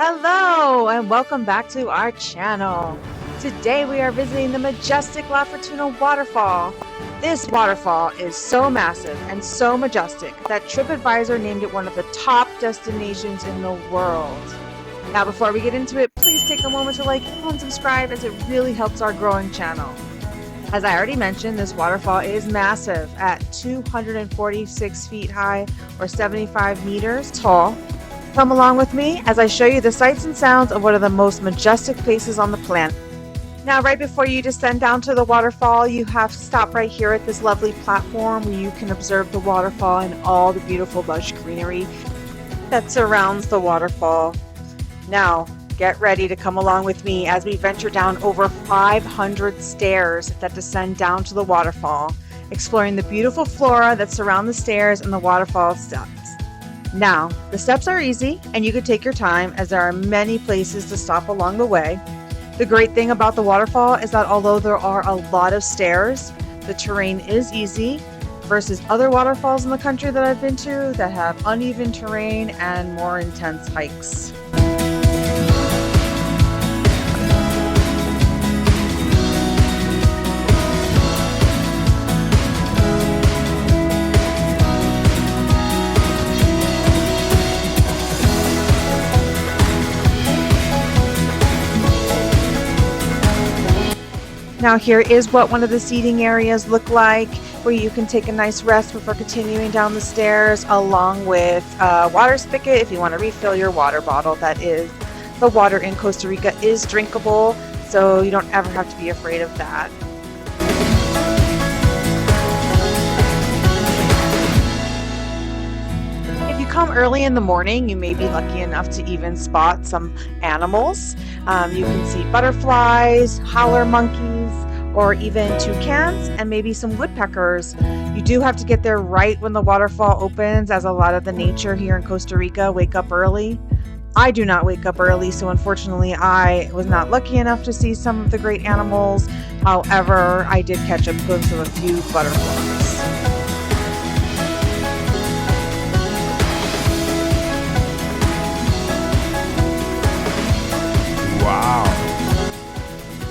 Hello and welcome back to our channel. Today we are visiting the majestic La Fortuna Waterfall. This waterfall is so massive and so majestic that TripAdvisor named it one of the top destinations in the world. Now before we get into it, please take a moment to like and subscribe as it really helps our growing channel. As I already mentioned, this waterfall is massive at 246 feet high or 75 meters tall. Come along with me as I show you the sights and sounds of one of the most majestic places on the planet. Now, right before you descend down to the waterfall, you have to stop right here at this lovely platform where you can observe the waterfall and all the beautiful lush greenery that surrounds the waterfall. Now, get ready to come along with me as we venture down over 500 stairs that descend down to the waterfall, exploring the beautiful flora that surround the stairs and the waterfall steps. Now, the steps are easy and you can take your time as there are many places to stop along the way. The great thing about the waterfall is that although there are a lot of stairs, the terrain is easy versus other waterfalls in the country that I've been to that have uneven terrain and more intense hikes. Now here is what one of the seating areas look like, where you can take a nice rest before continuing down the stairs, along with a water spigot if you want to refill your water bottle. That is, the water in Costa Rica is drinkable, so you don't ever have to be afraid of that. If you come early in the morning, you may be lucky enough to even spot some animals. You can see butterflies, howler monkeys, or even toucans, and maybe some woodpeckers. You do have to get there right when the waterfall opens, as a lot of the nature here in Costa Rica wake up early. I do not wake up early, so unfortunately I was not lucky enough to see some of the great animals. However, I did catch a glimpse of a few butterflies.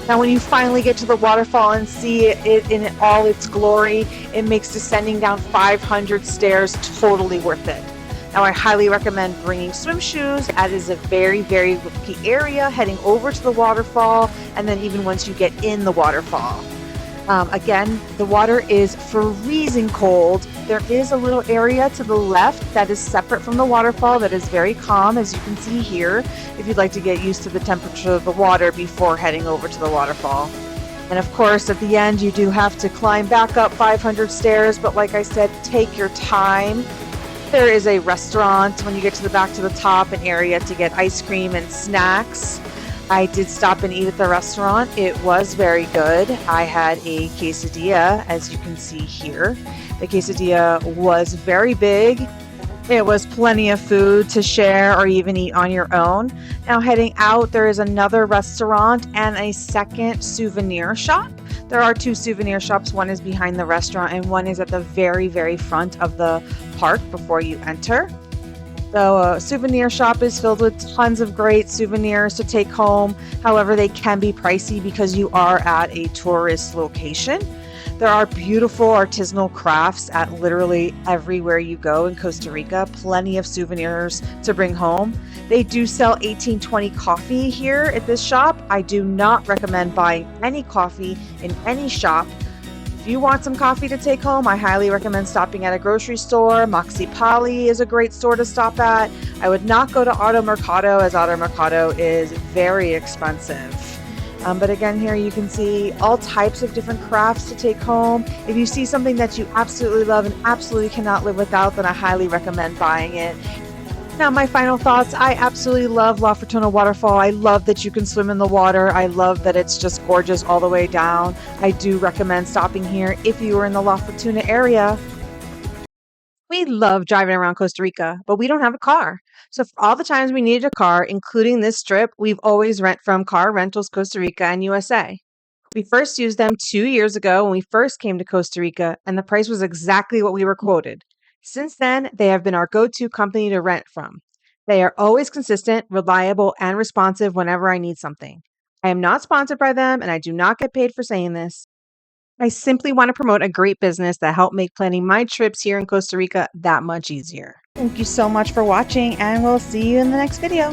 Now, when you finally get to the waterfall and see it in all its glory, it makes descending down 500 stairs totally worth it. Now, I highly recommend bringing swim shoes. That is a very, very risky area heading over to the waterfall, and then even once you get in the waterfall. Again, the water is freezing cold. There is a little area to the left that is separate from the waterfall that is very calm, as you can see here, if you'd like to get used to the temperature of the water before heading over to the waterfall. And of course, at the end, you do have to climb back up 500 stairs, but like I said, take your time. There is a restaurant when you get to the back to the top, an area to get ice cream and snacks. I did stop and eat at the restaurant. It was very good. I had a quesadilla, as you can see here. The quesadilla was very big. It was plenty of food to share or even eat on your own. Now heading out, there is another restaurant and a second souvenir shop. There are two souvenir shops. One is behind the restaurant and one is at the very, very front of the park before you enter. The souvenir shop is filled with tons of great souvenirs to take home. However, they can be pricey because you are at a tourist location. There are beautiful artisanal crafts at literally everywhere you go in Costa Rica. Plenty of souvenirs to bring home. They do sell 1820 coffee here at this shop. I do not recommend buying any coffee in any shop. If you want some coffee to take home, I highly recommend stopping at a grocery store. Maxi Pali is a great store to stop at. I would not go to Auto Mercado, as Auto Mercado is very expensive. But again, here you can see all types of different crafts to take home. If you see something that you absolutely love and absolutely cannot live without, then I highly recommend buying it. Now, my final thoughts. I absolutely love La Fortuna Waterfall. I love that you can swim in the water. I love that it's just gorgeous all the way down. I do recommend stopping here if you are in the La Fortuna area. We love driving around Costa Rica, but we don't have a car. So for all the times we needed a car, including this trip, we've always rent from Car Rentals Costa Rica and USA. We first used them 2 years ago when we first came to Costa Rica, and the price was exactly what we were quoted. Since then, they have been our go-to company to rent from. They are always consistent, reliable, and responsive whenever I need something. I am not sponsored by them and I do not get paid for saying this. I simply want to promote a great business that helped make planning my trips here in Costa Rica that much easier. Thank you so much for watching, and we'll see you in the next video.